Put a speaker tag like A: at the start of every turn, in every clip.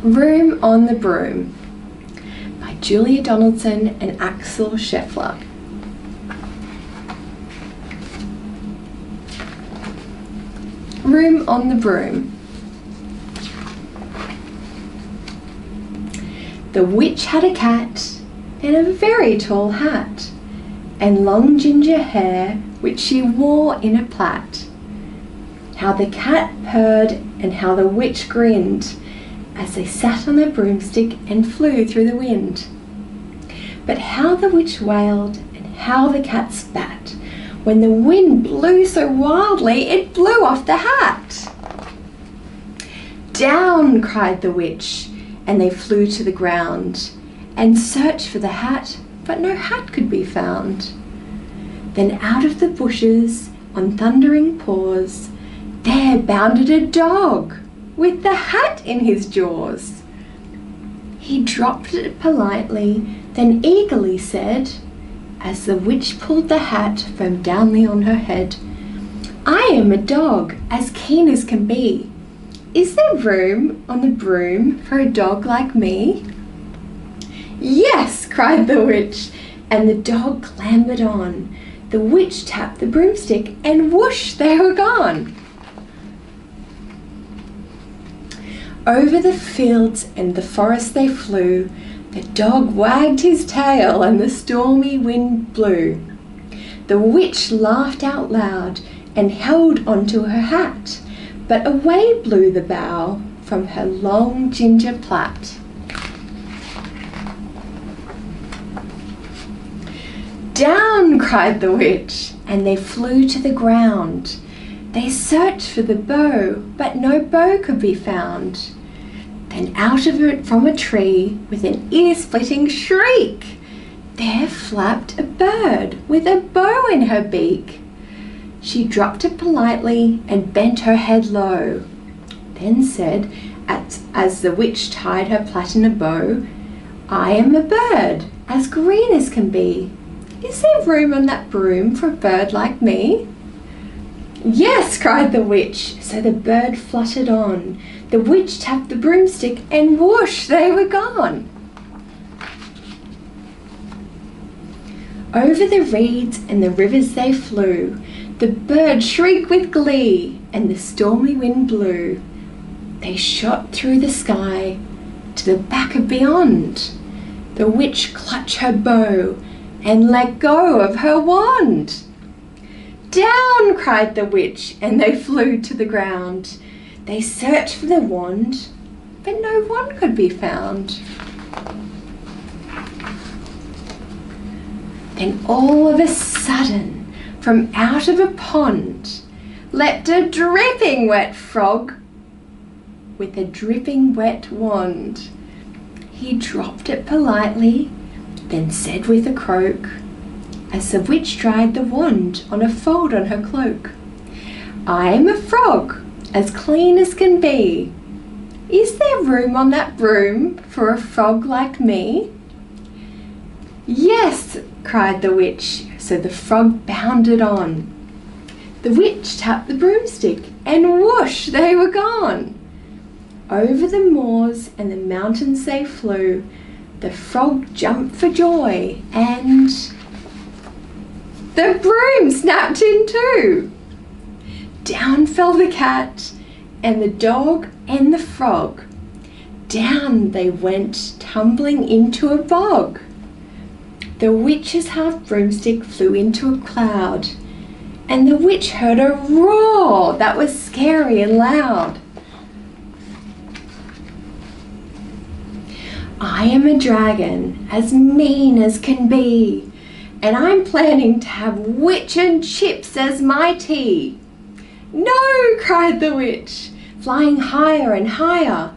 A: Room on the Broom by Julia Donaldson and Axel Scheffler. Room on the Broom. The witch had a cat and a very tall hat, and long ginger hair which she wore in a plait. How the cat purred and how the witch grinned as they sat on their broomstick and flew through the wind. But how the witch wailed and how the cat spat when the wind blew so wildly it blew off the hat. "Down!" cried the witch, and they flew to the ground and searched for the hat, but no hat could be found. Then out of the bushes on thundering paws there bounded a dog with the hat in his jaws. He dropped it politely, then eagerly said, as the witch pulled the hat from downly on her head, "I am a dog, as keen as can be. Is there room on the broom for a dog like me?" "Yes," cried the witch, and the dog clambered on. The witch tapped the broomstick, and whoosh, they were gone. Over the fields and the forest they flew. The dog wagged his tail and the stormy wind blew. The witch laughed out loud and held onto her hat, but away blew the bough from her long ginger plait. "Down!" cried the witch, and they flew to the ground. They searched for the bow, but no bow could be found. Then out of it from a tree, with an ear-splitting shriek, there flapped a bird with a bow in her beak. She dropped it politely and bent her head low, then said, as the witch tied her plait in a bow, "I am a bird, as green as can be. Is there room on that broom for a bird like me?" "Yes," cried the witch, so the bird fluttered on. The witch tapped the broomstick and whoosh, they were gone. Over the reeds and the rivers they flew. The bird shrieked with glee and the stormy wind blew. They shot through the sky to the back of beyond. The witch clutched her bow and let go of her wand. "Down!" cried the witch, and they flew to the ground. They searched for the wand, but no wand could be found. Then all of a sudden, from out of a pond, leapt a dripping wet frog with a dripping wet wand. He dropped it politely, then said with a croak, as the witch dried the wand on a fold on her cloak, "I am a frog, as clean as can be. Is there room on that broom for a frog like me?" "Yes," cried the witch, so the frog bounded on. The witch tapped the broomstick, and whoosh, they were gone. Over the moors and the mountains they flew. The frog jumped for joy, and the broom snapped in two. Down fell the cat and the dog and the frog. Down they went tumbling into a bog. The witch's half broomstick flew into a cloud, and the witch heard a roar that was scary and loud. "I am a dragon, as mean as can be, and I'm planning to have witch and chips as my tea." "No!" cried the witch, flying higher and higher.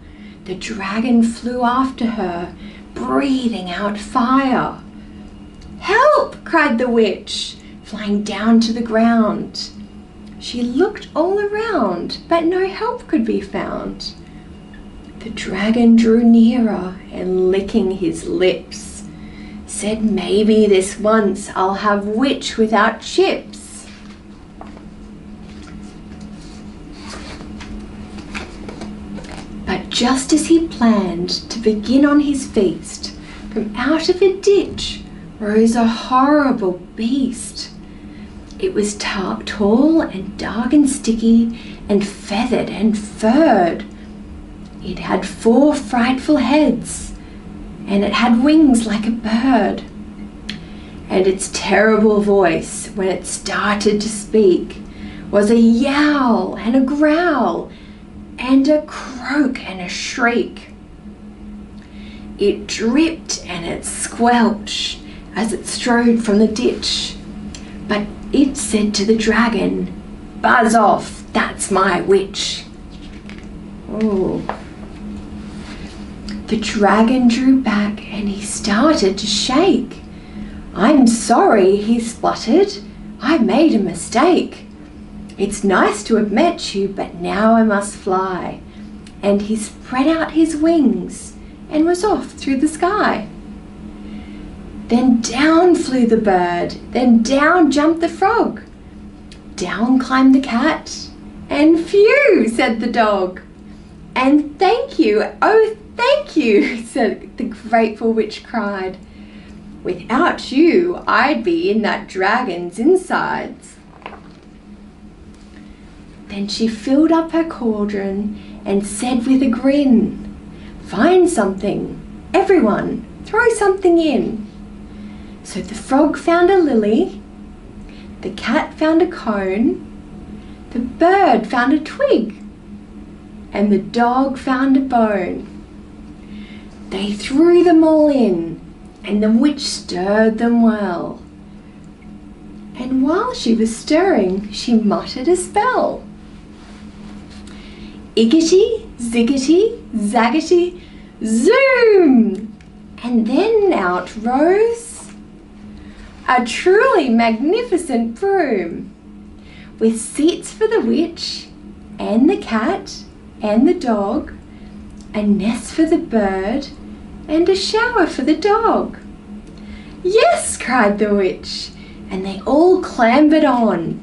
A: The dragon flew after her, breathing out fire. "Help!" cried the witch, flying down to the ground. She looked all around, but no help could be found. The dragon drew nearer and, licking his lips, said, "Maybe this once I'll have witch without chips." just as he planned to begin on his feast, from out of a ditch rose a horrible beast. It was tall and dark and sticky and feathered and furred. It had 4 frightful heads, and it had wings like a bird. And its terrible voice, when it started to speak, was a yowl and a growl and a croak and a shriek. It dripped and it squelched as it strode from the ditch, but it said to the dragon, "Buzz off, that's my witch." Oh. The dragon drew back and he started to shake. "I'm sorry," he spluttered. "I made a mistake. It's nice to have met you, but now I must fly." And he spread out his wings and was off through the sky. Then down flew the bird, then down jumped the frog. Down climbed the cat, and phew, said the dog. And thank you, oh thank you, said the grateful witch cried. Without you, I'd be in that dragon's insides. Then she filled up her cauldron and said with a grin, "Find something, everyone, throw something in." So the frog found a lily, the cat found a cone, the bird found a twig, and the dog found a bone. They threw them all in, and the witch stirred them well. And while she was stirring, she muttered a spell. Iggity, ziggity, zaggity, zoom! And then out rose a truly magnificent broom, with seats for the witch, and the cat, and the dog, a nest for the bird, and a shower for the dog. Yes, cried the witch, and they all clambered on.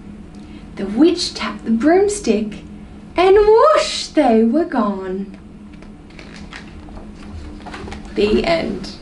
A: The witch tapped the broomstick, and whoosh, they were gone. The end.